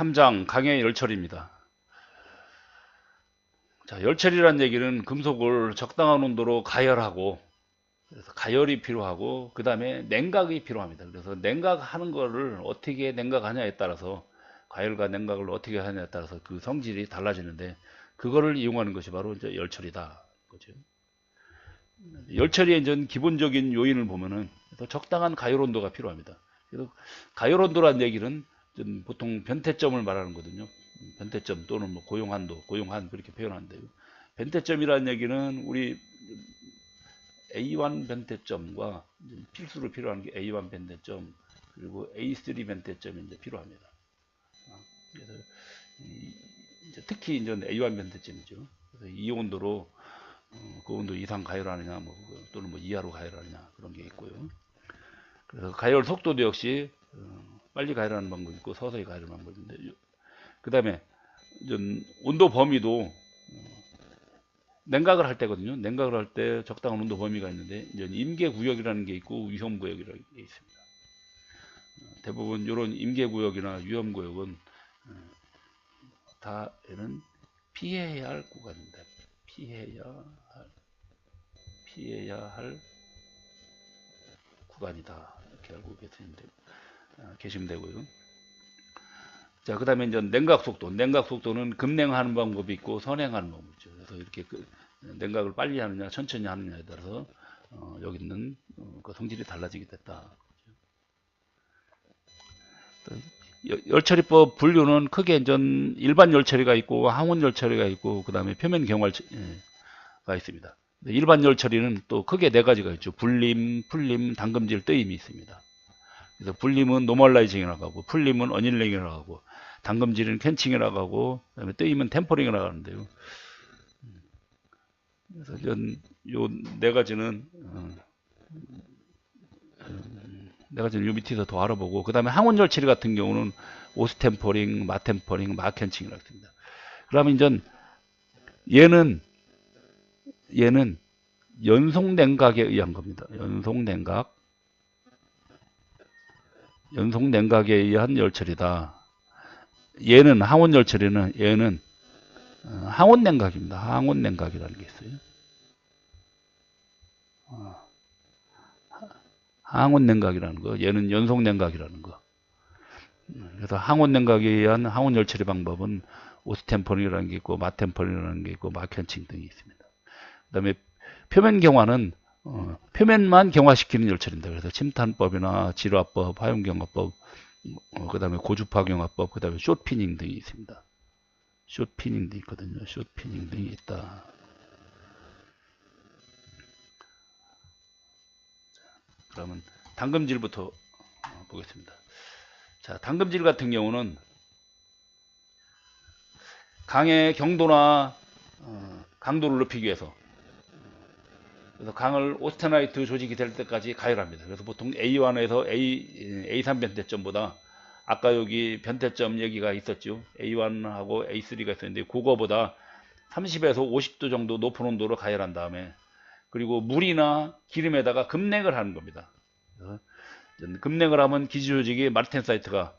3장 강의 열처리입니다. 자, 열처리란 얘기는 금속을 적당한 온도로 가열하고, 그래서 가열이 필요하고, 그 다음에 냉각이 필요합니다. 그래서 냉각하는 거를 어떻게 냉각하냐에 따라서, 가열과 냉각을 어떻게 하냐에 따라서 그 성질이 달라지는데, 그거를 이용하는 것이 바로 이제 열처리다. 그죠? 열처리의 이제 기본적인 요인을 보면은 적당한 가열 온도가 필요합니다. 그래서 가열 온도란 얘기는 보통 변태점을 말하는 거거든요. 변태점 또는 뭐 고용한도, 고용한 그렇게 표현하는데요. 변태점이라는 얘기는 우리 A1 변태점과 필수로 필요한 게 A1 변태점 그리고 A3 변태점이 이제 필요합니다. 그래서 이제 특히 이제 A1 변태점이죠. 그래서 이 온도로 그 온도 이상 가열하느냐, 뭐 또는 뭐 이하로 가열하느냐 그런 게 있고요. 그래서 가열 속도도 역시 빨리 가열하는 방법이 있고 서서히 가열하는 방법인데, 그 다음에 온도 범위도 냉각을 할 때거든요. 냉각을 할 때 적당한 온도 범위가 있는데 이제 임계 구역이라는 게 있고 위험 구역이라는 게 있습니다. 대부분 이런 임계 구역이나 위험 구역은 다 얘는 피해야 할 구간입니다. 피해야 할 구간이다. 이렇게 알고 계시면 되고요. 자, 그 다음에 이제 냉각 속도. 냉각 속도는 급냉하는 방법이 있고 선행하는 방법이 있죠. 그래서 이렇게 냉각을 빨리 하느냐, 천천히 하느냐에 따라서 여기 있는 그 성질이 달라지게 됐다. 열처리법 분류는 크게 이제 일반 열처리가 있고 항원 열처리가 있고 그 다음에 표면 경화가 있습니다. 일반 열처리는 또 크게 네 가지가 있죠. 불림, 풀림, 담금질, 뜨임이 있습니다. 그래서 불림은 노멀라이징이라고 하고, 풀림은 어닐링이라고 하고, 담금질은 캔칭이라고 하고, 그다음에 뜨임은 템퍼링이라고 하는데요. 그래서 요 네 가지는 요 밑에서 더 알아보고, 그 다음에 항원 열처리 같은 경우는 오스템퍼링, 마템퍼링, 마캔칭이라고 합니다. 그러면 이제 얘는 연속 냉각에 의한 겁니다. 연속 냉각에 의한 열처리다. 얘는 항원 열처리는 얘는 항원 냉각입니다. 항원 냉각이라는 게 있어요. 항원 냉각이라는 거. 얘는 연속 냉각이라는 거. 그래서 항원 냉각에 의한 항원 열처리 방법은 오스템퍼링이라는 게 있고 마템퍼링이라는 게 있고 마켄칭 등이 있습니다. 그다음에 표면 경화는 표면만 경화시키는 열처리입니다. 그래서 침탄법이나 질화법, 화용경화법, 그다음에 고주파 경화법, 그다음에 숏피닝 등이 있습니다. 숏피닝도 있거든요. 숏피닝 등이 있다. 그러면 담금질부터 보겠습니다. 자, 담금질 같은 경우는 강의 경도나 강도를 높이기 위해서, 그래서 강을 오스테나이트 조직이 될 때까지 가열합니다. 그래서 보통 A1에서 A3 변태점보다 아까 여기 변태점 얘기가 있었죠. A1하고 A3가 있었는데 그거보다 30에서 50도 정도 높은 온도로 가열한 다음에, 그리고 물이나 기름에다가 급냉을 하는 겁니다. 급냉을 하면 기지 조직이 마르텐사이트가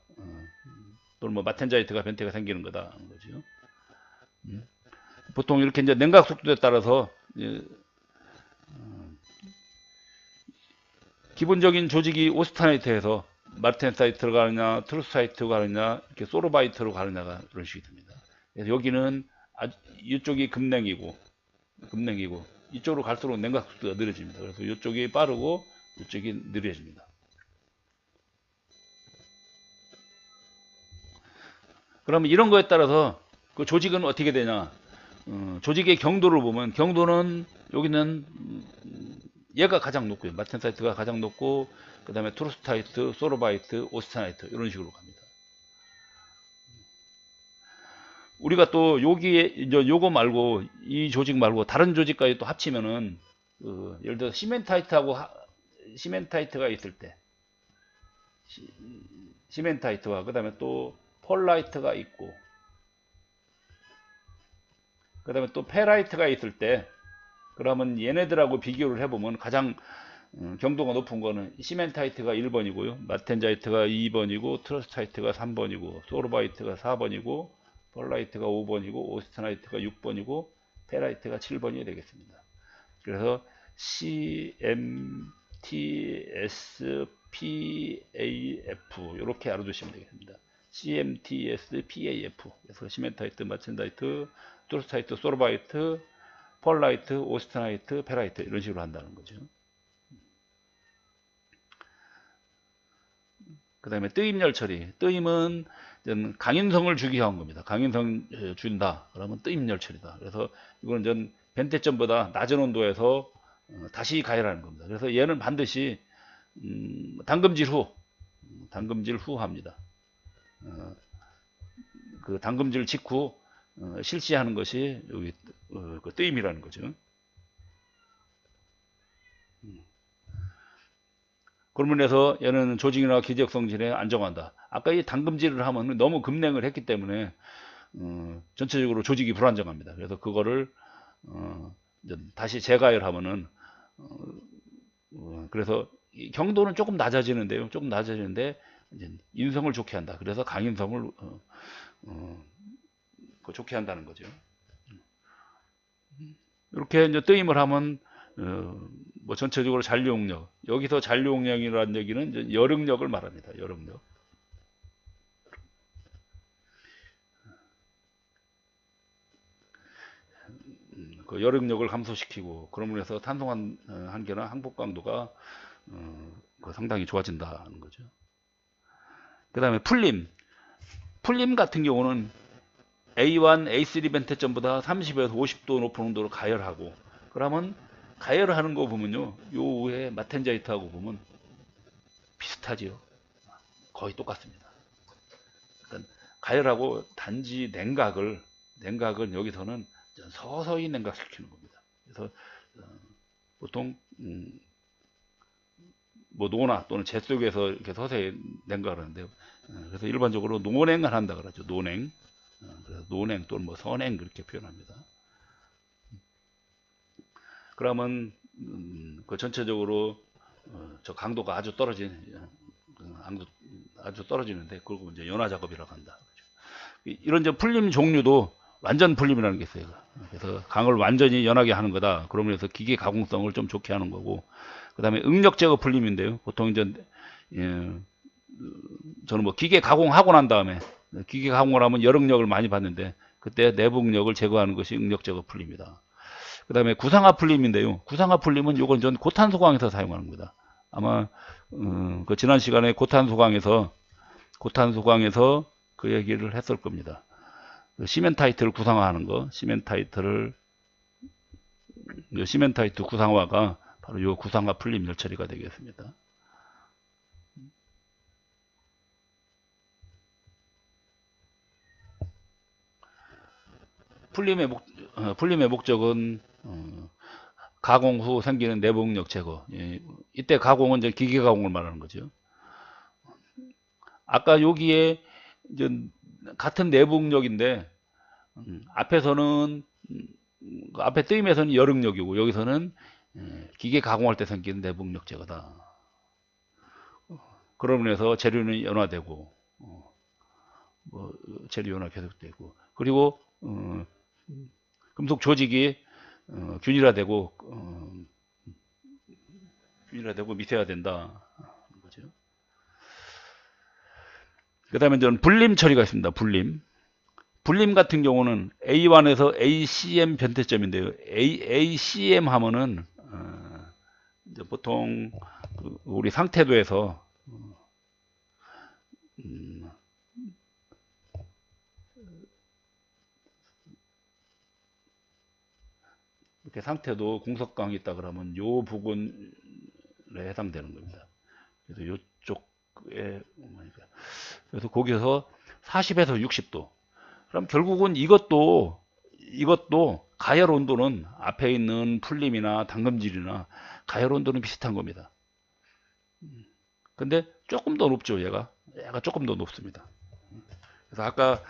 또는 뭐 마텐자이트가 변태가 생기는 거다 거죠. 보통 이렇게 이제 냉각 속도에 따라서 기본적인 조직이 오스타나이트에서 마르텐사이트로 가느냐, 트루사이트로 가느냐, 이렇게 소로바이트로 가느냐가 그런 식이 됩니다. 그래서 여기는 이쪽이 급냉이고 이쪽으로 갈수록 냉각 속도가 느려집니다. 그래서 이쪽이 빠르고 이쪽이 느려집니다. 그러면 이런 거에 따라서 그 조직은 어떻게 되냐? 조직의 경도를 보면 경도는 여기는 얘가 가장 높고요. 마텐사이트가 가장 높고 그 다음에 트루스타이트, 소로바이트, 오스타나이트 이런 식으로 갑니다. 우리가 또 여기에 이제 요거 말고 이 조직 말고 다른 조직까지 또 합치면은 예를 들어 시멘타이트가 있을 때 시멘타이트와 그 다음에 또 폴라이트가 있고 그 다음에 또 페라이트가 있을 때, 그러면 얘네들하고 비교를 해보면 가장 경도가 높은 거는 시멘타이트가 1번이고요. 마텐자이트가 2번이고 트러스타이트가 3번이고 소르바이트가 4번이고 펄라이트가 5번이고 오스트나이트가 6번이고 페라이트가 7번이 되겠습니다. 그래서 CMTSPAF 이렇게 알아두시면 되겠습니다. CMTSPAF 그래서 시멘타이트, 마텐자이트, 트러스타이트, 소르바이트, 펄라이트, 오스트나이트, 페라이트 이런 식으로 한다는 거죠. 그 다음에 뜨임열 처리. 뜨임은 강인성을 주기 위한 겁니다. 강인성 준다. 그러면 뜨임열 처리다. 그래서 이거는 전 벤테점보다 낮은 온도에서 다시 가열하는 겁니다. 그래서 얘는 반드시 담금질 후 합니다. 그 담금질 직후 실시하는 것이 여기 그 뜨임이라는 거죠. 그런 면에서 얘는 조직이나 기적 성질에 안정한다. 아까 이 담금질을 하면 너무 급냉을 했기 때문에 전체적으로 조직이 불안정합니다. 그래서 그거를 다시 재가열하면은 그래서 경도는 조금 낮아지는데요. 조금 낮아지는데 이제 인성을 좋게 한다. 그래서 강인성을 좋게 한다는 거죠. 이렇게 이제 뜨임을 하면 뭐 전체적으로 잔류용력, 여기서 잔류용력이라는 얘기는 이제 여력력을 말합니다. 여력력. 그 여력력을 감소시키고 그러므로 해서 탄성 한계나 항복 강도가 상당히 좋아진다는 거죠. 그 다음에 풀림 같은 경우는 A1, A3 벤테점보다 30에서 50도 높은 온도로 가열하고 그러면 가열하는 거 보면요, 요 위에 마텐자이트하고 보면 비슷하지요. 거의 똑같습니다. 그러니까 가열하고 단지 냉각을 여기서는 서서히 냉각시키는 겁니다. 그래서 보통 뭐 노나 또는 재 속에서 이렇게 서서히 냉각을 하는데요. 그래서 일반적으로 노냉을 한다 그러죠. 노냉. 그래서 노냉 또는 뭐 선냉 그렇게 표현합니다. 그러면 그 전체적으로 저 강도가 아주 떨어지는데 그리고 이제 연화 작업이라고 한다. 이런 풀림 종류도 완전 풀림이라는 게 있어요. 그래서 강을 완전히 연하게 하는 거다. 그러면서 기계 가공성을 좀 좋게 하는 거고, 그 다음에 응력 제거 풀림인데요. 보통 이제 저는 뭐 기계 가공하고 난 다음에 기계 가공을 하면 열응력을 많이 받는데 그때 내부 응력을 제거하는 것이 응력 제거 풀림입니다. 그 다음에 구상화 풀림인데요. 구상화 풀림은 이건 전 고탄소광에서 사용하는 겁니다. 아마 그 지난 시간에 고탄소광에서 그 얘기를 했을 겁니다. 시멘타이트를 구상화하는 거, 시멘타이트 구상화가 바로 이 구상화 풀림 열 처리가 되겠습니다. 풀림의 목적은 가공 후 생기는 내부 응력 제거. 이때 가공은 이제 기계 가공을 말하는 거죠. 아까 여기에 이제 같은 내부 응력인데 앞에서는 앞에 뜨임에서는 열 응력이고 여기서는 기계 가공할 때 생기는 내부 응력 제거다. 그러면 해서 재료는 연화되고 뭐 재료 연화 계속되고 그리고 금속 조직이 균일화되고 미세화된다. 그 다음에 저는 불림 처리가 있습니다. 불림 같은 경우는 A1에서 ACM 변태점인데요. ACM 하면은 이제 보통 우리 상태도에서 이렇게 상태도 공석강이 있다 그러면 요 부분에 해당되는 겁니다. 그래서 요쪽에 그래서 거기서 40에서 60도. 그럼 결국은 이것도 가열 온도는 앞에 있는 풀림이나 담금질이나 가열 온도는 비슷한 겁니다. 근데 조금 더 높죠. 얘가 조금 더 높습니다. 그래서 아까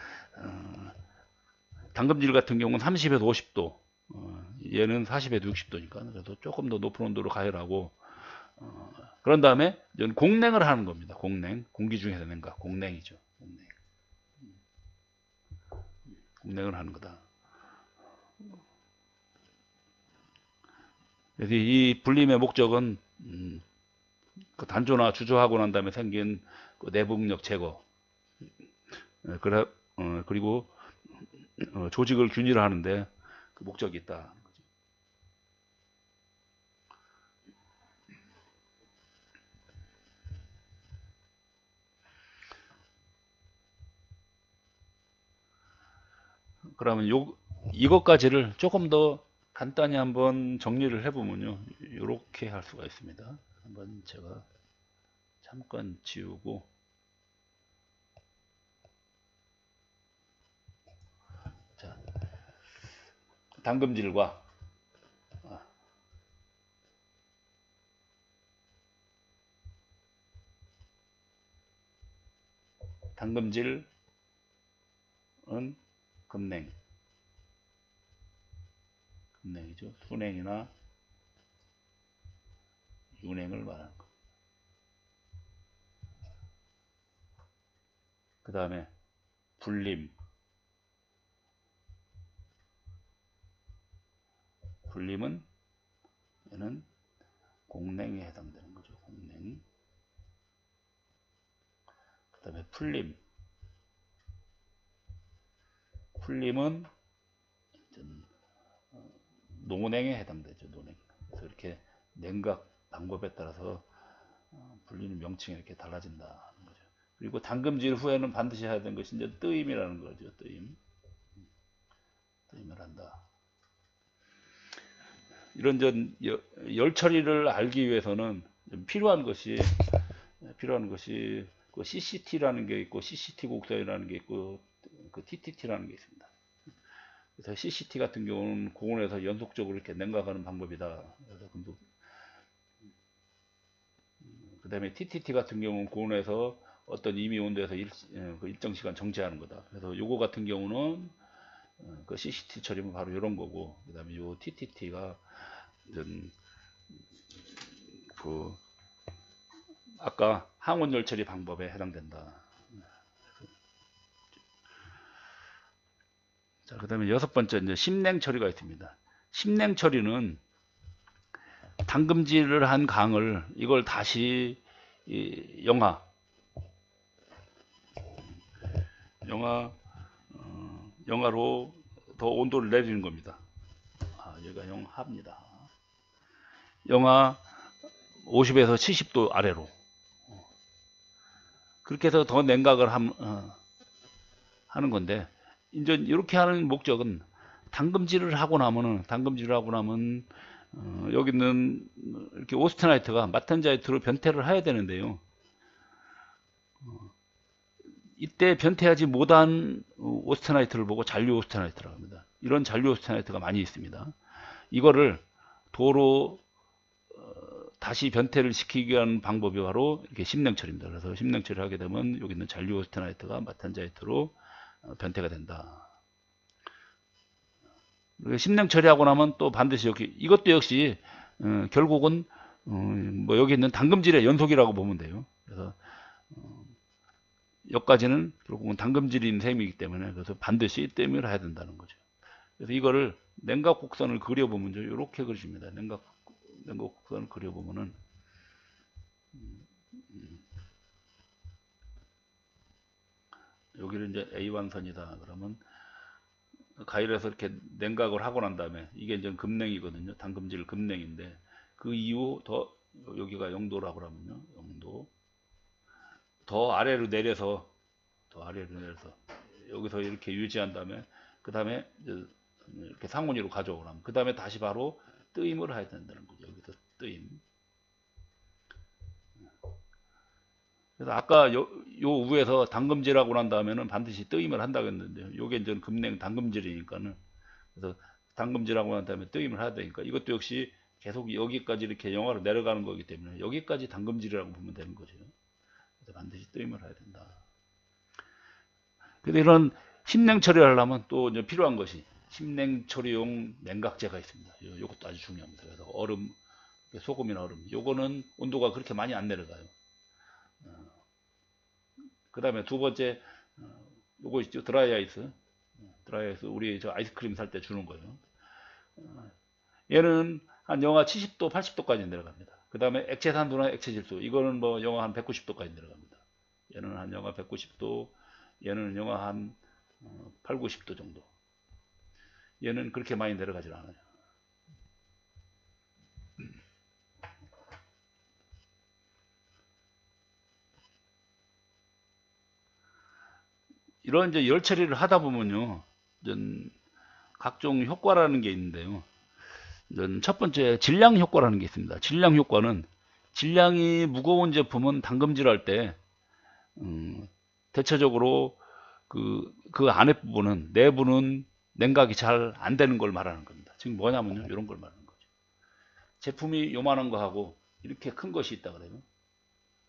담금질 같은 경우는 30에서 50도, 얘는 40에서 60도니까 그래서 조금 더 높은 온도로 가열하고 그런 다음에 공냉을 하는 겁니다. 공냉. 공기 중에서 냉각. 공냉이죠. 공냉. 공냉을 하는 거다. 그래서 이 분림의 목적은 그 단조나 주조하고 난 다음에 생긴 그 내부응력 제거, 그리고 조직을 균일화하는데 그 목적이 있다. 그러면 이것까지를 조금 더 간단히 한번 정리를 해보면요, 이렇게 할 수가 있습니다. 한번 제가 잠깐 지우고, 자, 당금질과 당금질은 금냉이죠. 순냉이나 윤냉을 말하는 거. 그 다음에 불림은 얘는 공냉에 해당되는 거죠. 공냉. 그 다음에 풀림은 노냉에 해당되죠. 노냉. 그래서 이렇게 냉각 방법에 따라서 불리는 명칭이 이렇게 달라진다는 거죠. 그리고 당금질 후에는 반드시 해야 되는 것이 이제 뜨임이라는 거죠. 뜨임을 한다. 이런 열 처리를 알기 위해서는 필요한 것이 그 CCT라는 게 있고 CCT 곡선이라는 게 있고 그 TTT라는 게 있습니다. 그래서 CCT 같은 경우는 고온에서 연속적으로 이렇게 냉각하는 방법이다. 그래서 그 다음에 TTT 같은 경우는 고온에서 어떤 임의 온도에서 일정 시간 정지하는 거다. 그래서 요거 같은 경우는 그 CCT 처리는 바로 이런 거고, 그 다음에 요 TTT가 그 아까 항온 열 처리 방법에 해당된다. 자, 그 다음에 여섯 번째 이제 심냉 처리가 있습니다. 심냉 처리는 당금질을 한 강을 이걸 다시 영하로 더 온도를 내리는 겁니다. 여기가 영하입니다. 영하 50에서 70도 아래로. 그렇게 해서 더 냉각을 하는 건데, 이제 이렇게 하는 목적은 당금질을 하고 나면 여기 있는 이렇게 오스테나이트가 마텐자이트로 변태를 해야 되는데요. 이때 변태하지 못한 오스테나이트를 보고 잔류 오스테나이트라고 합니다. 이런 잔류 오스테나이트가 많이 있습니다. 이거를 도로 다시 변태를 시키기 위한 방법이 바로 이렇게 심냉 처리입니다. 그래서 심냉 처리를 하게 되면 여기 있는 잔류 오스테나이트가 마텐자이트로 변태가 된다. 심냉 처리하고 나면 또 반드시 이것도 역시 결국은 뭐 여기 있는 당금질의 연속이라고 보면 돼요. 그래서 여기까지는 결국은 당금질인 셈이기 때문에 그래서 반드시 땜을 해야 된다는 거죠. 그래서 이거를 냉각 곡선을 그려보면 이렇게 그려집니다. 냉각 곡선을 그려보면은 여기를 이제 A1선이다. 그러면 가일에서 이렇게 냉각을 하고 난 다음에 이게 이제 금냉이거든요. 당금질 금냉인데 그 이후 더 여기가 0도라고 하면요. 0도 더 아래로 내려서 여기서 이렇게 유지한 다음에 그 다음에 이렇게 상온위로 가져오고 나면 그 다음에 다시 바로 뜨임을 해야 된다는 거죠. 여기서 뜨임. 그래서 아까 요 위에서 당금질하고 난 다음에는 반드시 뜨임을 한다고 했는데요. 요게 이제 금냉 당금질이니까는 그래서 당금질하고 난 다음에 뜨임을 해야 되니까 이것도 역시 계속 여기까지 이렇게 영하로 내려가는 거기 때문에 여기까지 당금질이라고 보면 되는 거죠. 그래서 반드시 뜨임을 해야 된다. 그래서 이런 심냉 처리를 하려면 또 이제 필요한 것이 심냉 처리용 냉각제가 있습니다. 이것도 아주 중요합니다. 그래서 얼음 소금이나 얼음. 요거는 온도가 그렇게 많이 안 내려가요. 그 다음에 두 번째, 요거 있죠. 드라이 아이스. 드라이 아이스, 우리 저 아이스크림 살 때 주는 거예요. 얘는 한 영하 70도, 80도까지 내려갑니다. 그 다음에 액체 산도나 액체 질소. 이거는 뭐 영하 한 190도까지 내려갑니다. 얘는 한 영하 190도, 얘는 영하 한 8, 90도 정도. 얘는 그렇게 많이 내려가질 않아요. 이런 이제 열 처리를 하다 보면요, 각종 효과라는 게 있는데요. 첫 번째 질량 효과라는 게 있습니다. 질량 효과는 질량이 무거운 제품은 담금질할 때 대체적으로 그 안에 부분은 내부는 냉각이 잘 안 되는 걸 말하는 겁니다. 지금 뭐냐면요, 이런 걸 말하는 거죠. 제품이 요만한 거 하고 이렇게 큰 것이 있다 그래요.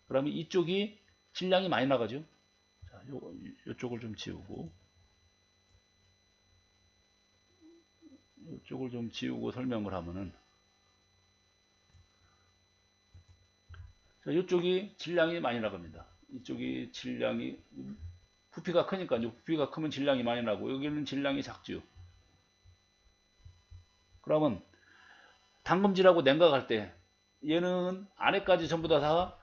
그러면 이쪽이 질량이 많이 나가죠. 자, 요쪽을 좀 지우고 이쪽을 좀 지우고 설명을 하면은, 자, 이쪽이 질량이 많이 나갑니다. 이쪽이 질량이, 부피가 크니까, 부피가 크면 질량이 많이 나고, 여기는 질량이 작죠. 그러면 담금질하고 냉각할 때 얘는 안에까지 전부 다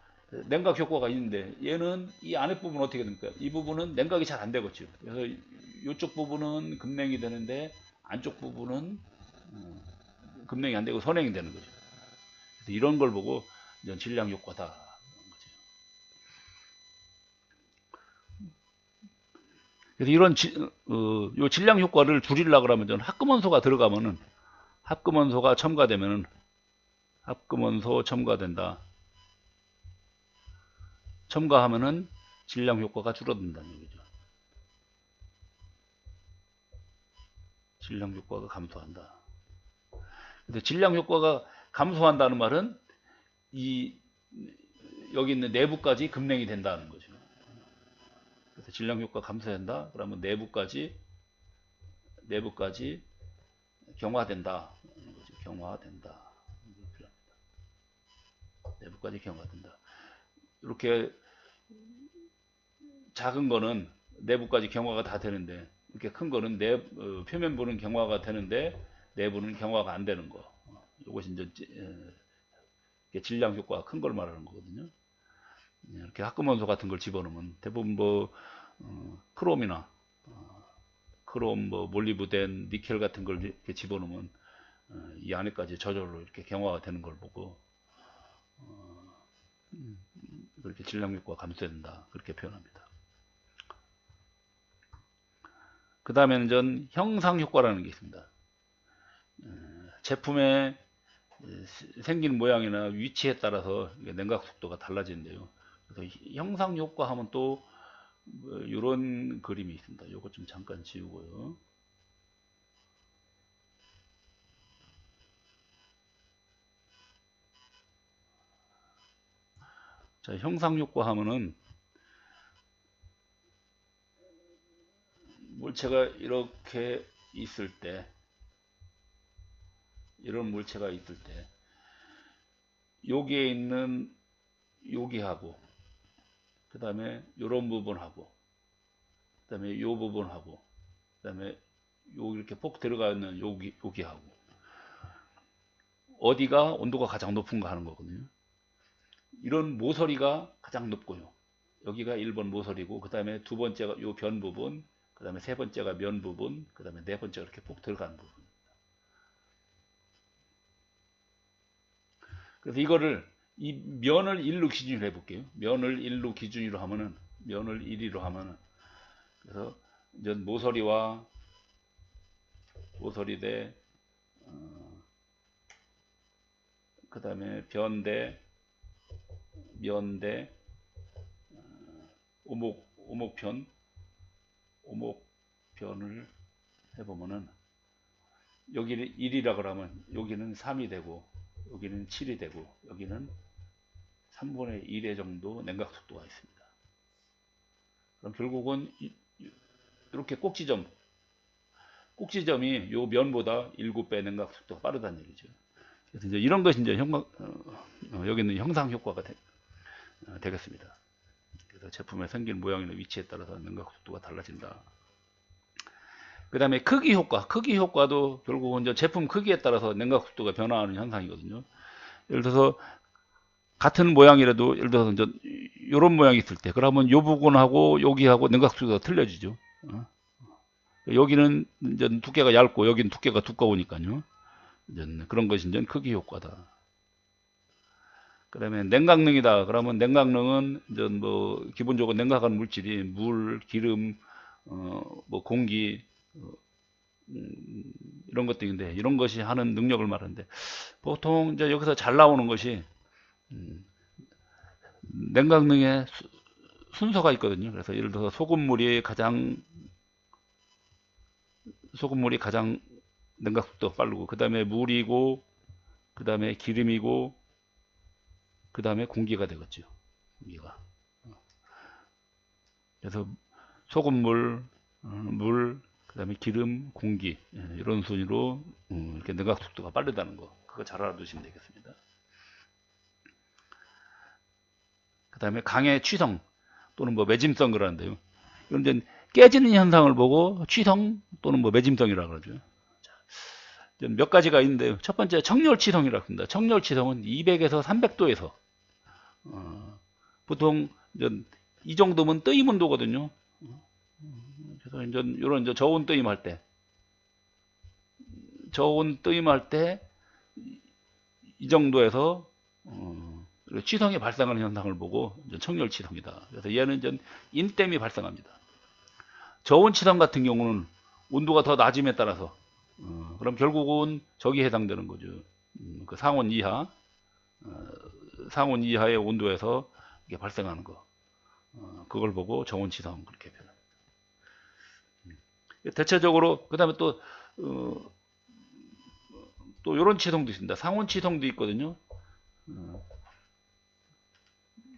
냉각 효과가 있는데, 얘는 이 안에 부분 어떻게 됩니까? 이 부분은 냉각이 잘 안 되겠죠. 그래서 이쪽 부분은 급냉이 되는데 안쪽 부분은 급냉이 안 되고 선행이 되는 거죠. 그래서 이런 걸 보고 이제 질량 효과다. 그래서 이런 요 질량 효과를 줄이려고 그러면 전 합금원소가 들어가면은, 합금원소가 첨가되면은, 합금원소 첨가된다. 첨가하면은 질량 효과가 줄어든다는 얘기죠. 질량 효과가 감소한다. 근데 질량 효과가 감소한다는 말은 여기 있는 내부까지 급냉이 된다는 거죠. 그래서 질량 효과 감소된다. 그러면 내부까지 경화된다. 경화된다. 내부까지 경화된다. 이렇게 작은 거는 내부까지 경화가 다 되는데, 이렇게 큰 거는 표면부는 경화가 되는데 내부는 경화가 안 되는 거. 이것이 이제 질량 효과가 큰 걸 말하는 거거든요. 이렇게 합금원소 같은 걸 집어넣으면 대부분 뭐 크롬이나 크롬, 뭐 몰리브덴, 니켈 같은 걸 이렇게 집어넣으면 이 안에까지 저절로 이렇게 경화가 되는 걸 보고 그렇게 질량 효과가 감소된다, 그렇게 표현합니다. 그 다음에는 전 형상 효과라는 게 있습니다. 제품의 생긴 모양이나 위치에 따라서 냉각 속도가 달라지는데요. 그래서 형상 효과 하면 또 이런 그림이 있습니다. 이거 좀 잠깐 지우고요. 자, 형상 효과 하면은 물체가 이렇게 있을 때, 이런 물체가 있을 때 여기에 있는 여기하고, 그 다음에 이런 부분하고, 그 다음에 이 부분하고, 그 다음에 여기 이렇게 폭 들어가 있는 여기하고 어디가 온도가 가장 높은가 하는 거거든요. 이런 모서리가 가장 높고요. 여기가 1번 모서리고, 그 다음에 두 번째가 이 변 부분, 그 다음에 세 번째가 면 부분, 그 다음에 네 번째가 이렇게 폭 들어가는 부분. 그래서 이거를 이 면을 1로 기준으로 해볼게요. 면을 1로 기준으로 하면은, 면을 1위로 하면은, 그래서 이제 모서리 대 그 다음에 변 대 면 대 오목편을 해보면은, 여기를 1이라 그러면 여기는 3이 되고, 여기는 7이 되고, 여기는 3분의 1의 정도 냉각 속도가 있습니다. 그럼 결국은 이렇게 꼭지점이 요 면보다 7배 냉각 속도가 빠르다는 얘기죠. 그래서 이제 이런 것이 이제 여기 있는 형상 효과가 되겠습니다. 그래서 제품의 생긴 모양이나 위치에 따라서 냉각 속도가 달라진다. 그 다음에 크기 효과. 크기 효과도 결국은 이제 제품 크기에 따라서 냉각 속도가 변화하는 현상이거든요. 예를 들어서 같은 모양이라도 예를 들어서 이제 이런 모양이 있을 때 그러면 이 부분하고 여기하고 냉각 속도가 틀려지죠. 여기는 이제 두께가 얇고 여기는 두께가 두꺼우니까요. 이제 그런 것이 이제 크기 효과다. 그 다음에 냉각능이다. 그러면 냉각능은 이제 뭐 기본적으로 냉각하는 물질이 물, 기름, 뭐 공기 이런 것들인데 이런 것이 하는 능력을 말하는데 보통 이제 여기서 잘 나오는 것이 냉각능의 순서가 있거든요. 그래서 예를 들어서 소금물이 가장 냉각 속도가 빠르고 그 다음에 물이고 그 다음에 기름이고 그 다음에 공기가 되겠죠. 공기가. 그래서 소금물, 물, 그 다음에 기름, 공기 이런 순위로 이렇게 냉각 속도가 빠르다는 거 그거 잘 알아두시면 되겠습니다. 그 다음에 강의 취성 또는 뭐 매짐성 그러는데요. 이건 이제 깨지는 현상을 보고 취성 또는 뭐 매짐성이라고 그러죠. 몇 가지가 있는데요. 첫 번째 청열취성이라고 합니다. 청열취성은 200에서 300도에서 보통 이 정도면 뜨임 온도거든요. 그래서 이제 이런 이제 저온 뜨임 할 때 이 정도에서 취성이 발생하는 현상을 보고 청열취성이다. 그래서 얘는 이제 인댐이 발생합니다. 저온 취성 같은 경우는 온도가 더 낮음에 따라서 그럼 결국은 저기 해당되는 거죠. 그 상온 이하의 온도에서 이게 발생하는 거. 그걸 보고 저온 취성 그렇게 표현합니다. 대체적으로 그다음에 또 이런 취성도 있습니다. 상온 취성도 있거든요.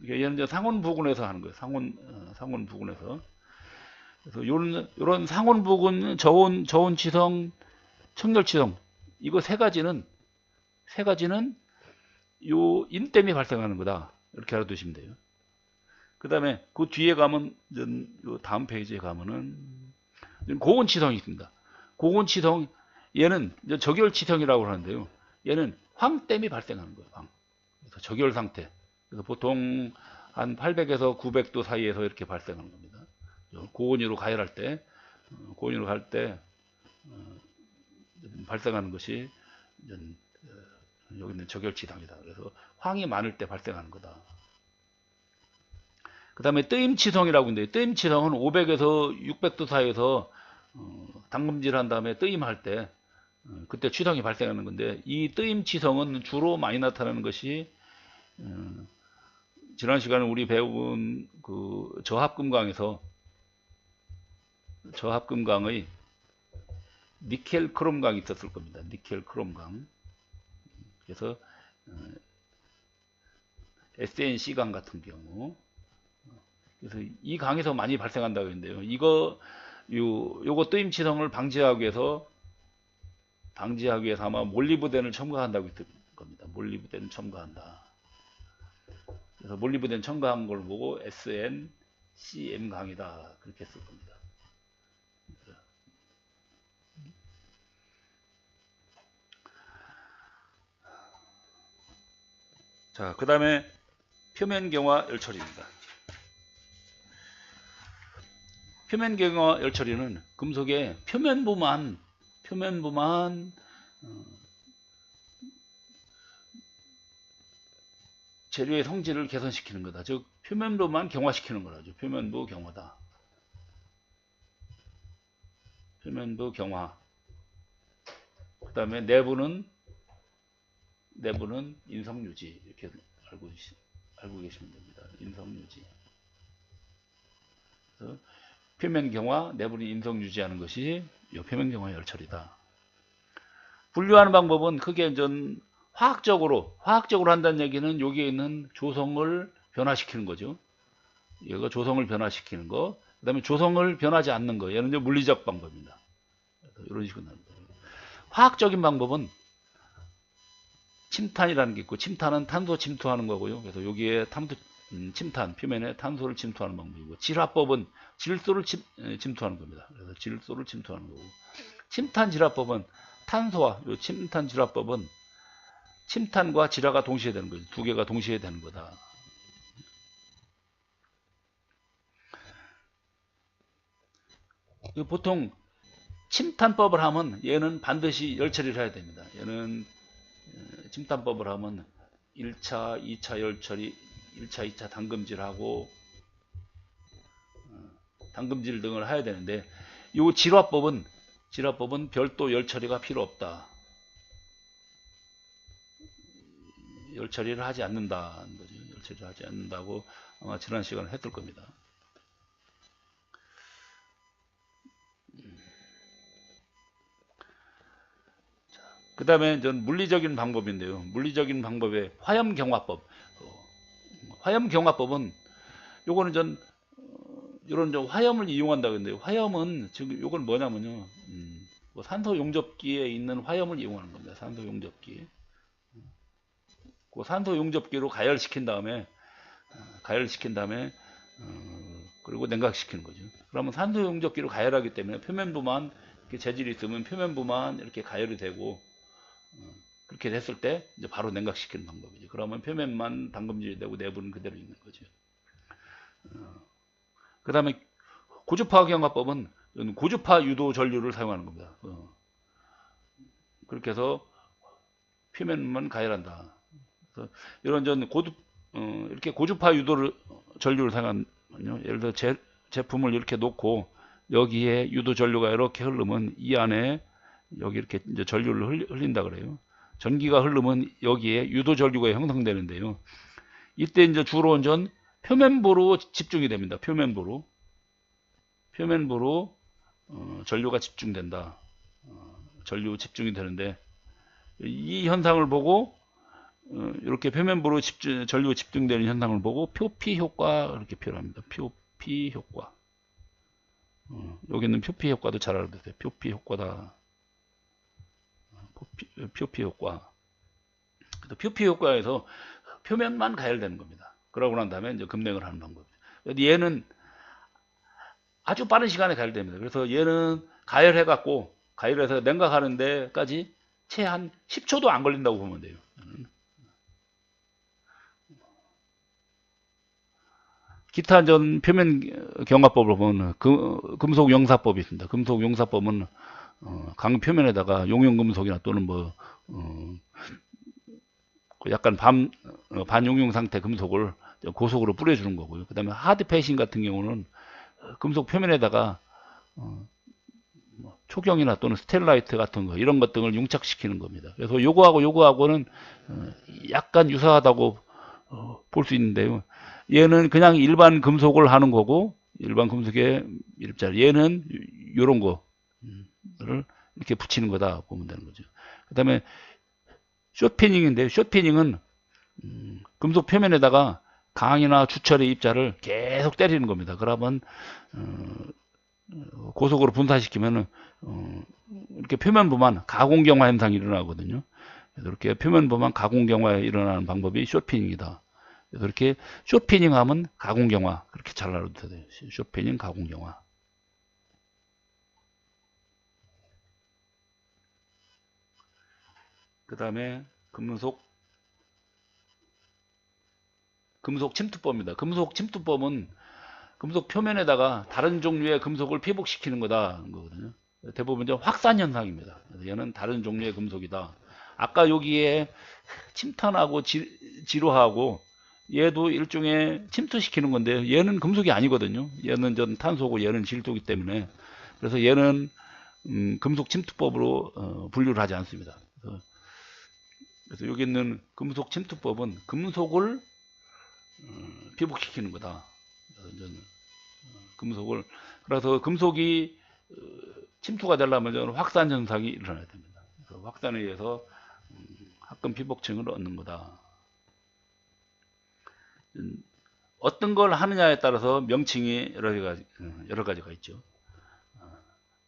얘는 이제 상온 부근에서 하는 거예요. 상온 부근에서. 그래서 요런 상온 부근, 저온 취성, 청열 취성 이거 세 가지는 요 인댐이 발생하는 거다. 이렇게 알아두시면 돼요. 그 다음에 그 뒤에 가면 요 다음 페이지에 가면은 고온 취성이 있습니다. 고온 취성 얘는 이제 적열 취성이라고 하는데요. 얘는 황댐이 발생하는 거예요. 그래서 적열 상태. 그래서 보통 한 800에서 900도 사이에서 이렇게 발생하는 겁니다. 고온으로 가열할 때 발생하는 것이 여기 있는 적열취성이다. 그래서 황이 많을 때 발생하는 거다. 그 다음에 뜨임취성이라고 있는데 뜨임취성은 500에서 600도 사이에서 담금질 한 다음에 뜨임할 때 그때 취성이 발생하는 건데 이 뜨임취성은 주로 많이 나타나는 것이 지난 시간에 우리 배운 그 저합금강의 니켈 크롬강이 있었을 겁니다. 니켈 크롬강. 그래서 SNC강 같은 경우 그래서 이 강에서 많이 발생한다고 했는데요. 요거 뜨임취성을 방지하기 위해서 아마 몰리브덴을 첨가한다고 했을 겁니다. 몰리브덴을 첨가한다. 그래서 몰리브덴 첨가한 걸 보고 SNCM 강이다 그렇게 했을 겁니다. 자, 그 다음에 표면경화 열처리입니다. 표면경화 열처리는 금속의 표면부만 재료의 성질을 개선시키는 거다. 즉 표면부만 경화시키는 거라죠. 표면부 경화다. 표면부 경화. 그 다음에 내부는 인성유지 이렇게 알고 계시면 됩니다. 인성유지. 그래서 표면 경화, 내부는 인성유지하는 것이 이 표면 경화 열처리다. 분류하는 방법은 크게 전 화학적으로 한다는 얘기는 여기에 있는 조성을 변화시키는 거죠. 이거 조성을 변화시키는 거. 그 다음에 조성을 변하지 않는 거. 얘는 이제 물리적 방법입니다. 이런 식으로 합니다. 화학적인 방법은 침탄이라는 게 있고, 침탄은 탄소 침투하는 거고요. 그래서 여기에 침탄, 표면에 탄소를 침투하는 방법이고, 질화법은 질소를 침투하는 겁니다. 그래서 질소를 침투하는 거고, 침탄 질화법은 탄소와 요 침탄 질화법은 침탄과 질화가 동시에 되는 거죠. 두 개가 동시에 되는 거다. 보통 침탄법을 하면 얘는 반드시 열 처리를 해야 됩니다. 얘는 침탄법을 하면 1차, 2차 열 처리, 1차, 2차 담금질하고 담금질 등을 해야 되는데, 이 질화법은 별도 열 처리가 필요 없다. 열 처리를 하지 않는다는 거죠. 열 처리를 하지 않는다고 아마 지난 시간에 했을 겁니다. 그 다음에 물리적인 방법인데요. 물리적인 방법의 화염경화법. 화염경화법은 요거는 이런 화염을 이용한다. 근데 화염은 지금 요건 뭐냐면요. 뭐 산소 용접기에 있는 화염을 이용하는 겁니다. 산소 용접기. 그 산소 용접기로 가열시킨 다음에 그리고 냉각시키는 거죠. 그러면 산소 용접기로 가열하기 때문에 표면부만 이렇게 재질이 있으면 표면부만 이렇게 가열이 되고, 그렇게 됐을 때 이제 바로 냉각시키는 방법이죠. 그러면 표면만 담금질이 되고 내부는 그대로 있는 거죠. 그 다음에 고주파 경화법은 고주파 유도 전류를 사용하는 겁니다. 그렇게 해서 표면만 가열한다. 그래서 이런 이렇게 고주파 유도 전류를 사용하면요. 예를 들어 제품을 이렇게 놓고 여기에 유도 전류가 이렇게 흐르면 이 안에 여기 이렇게 이제 전류를 흘린다 그래요. 전기가 흐르면 여기에 유도 전류가 형성되는데요. 이때 이제 주로 표면부로 집중이 됩니다. 표면부로 전류가 집중된다. 전류 집중이 되는데, 이 현상을 보고 이렇게 표면부로 전류 집중되는 현상을 보고 표피 효과 이렇게 표현합니다. 표피 효과. 여기는 표피 효과도 잘 알아두세요. 표피 효과다. 표피 효과. 표피 효과에서 표면만 가열되는 겁니다. 그러고 난 다음에 이제 급냉을 하는 방법이죠. 얘는 아주 빠른 시간에 가열됩니다. 그래서 얘는 가열해서 냉각하는 데까지 채 한 10초도 안 걸린다고 보면 돼요. 기타 표면 경화법을 보면 금속 용사법이 있습니다. 금속 용사법은 강 표면에다가 용융금속이나 또는 약간 반용융 상태 금속을 고속으로 뿌려주는 거고요. 그 다음에 하드 패싱 같은 경우는 금속 표면에다가 초경이나 또는 스텔라이트 같은 거 이런 것 등을 융착시키는 겁니다. 그래서 요거하고는 약간 유사하다고 볼 수 있는데요. 얘는 그냥 일반 금속을 하는 거고, 일반 금속의 일자리. 얘는 요런 거를 이렇게 붙이는 거다 보면 되는 거죠. 그 다음에 숏피닝인데, 숏피닝은 금속 표면에다가 강이나 주철의 입자를 계속 때리는 겁니다. 그러면 고속으로 분사시키면 이렇게 표면부만 가공경화 현상이 일어나거든요. 그래서 이렇게 표면부만 가공경화에 일어나는 방법이 숏피닝이다. 그래서 이렇게 숏피닝 하면 가공경화, 그렇게 잘 알아둬야 돼요. 숏피닝, 가공경화. 그 다음에 금속 침투법입니다. 금속 침투법은 금속 표면에다가 다른 종류의 금속을 피복시키는 거거든요. 대부분 확산 현상입니다. 얘는 다른 종류의 금속이다. 아까 여기에 침탄하고 지루하고 얘도 일종의 침투시키는 건데, 얘는 금속이 아니거든요. 얘는 탄소고 얘는 질소이기 때문에, 그래서 얘는 금속 침투법으로 분류를 하지 않습니다. 그래서 여기 있는 금속 침투법은 금속을 피복시키는 거다. 그래서 금속이 침투가 되려면 확산 현상이 일어나야 됩니다. 그래서 확산에 의해서 합금 피복층을 얻는 거다. 어떤 걸 하느냐에 따라서 명칭이 여러 가지가 있죠.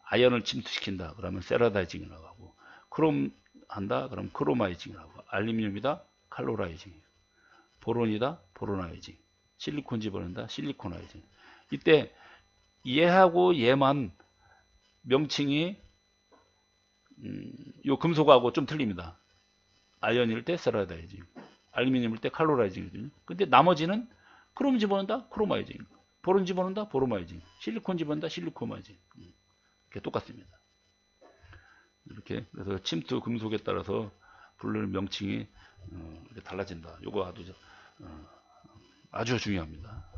아연을 침투시킨다 그러면 세라다이징이라고 하고, 크롬 한다 그러면 크로마이징이라고 하고, 알루미늄이다, 칼로라이징. 보론이다, 보로나이징. 실리콘 집어넣는다, 실리코나이징. 이때 얘하고 얘만 명칭이 요 금속하고 좀 틀립니다. 아연일 때 세라다이징, 알루미늄일 때 칼로라이징이거든요. 근데 나머지는 크롬 집어넣는다, 크로마이징. 보론 집어넣는다, 보로마이징. 실리콘 집어넣는다, 실리코마이징. 이렇게 똑같습니다. 이렇게 그래서 침투 금속에 따라서 부르는 명칭이 달라진다. 요거 아주 중요합니다.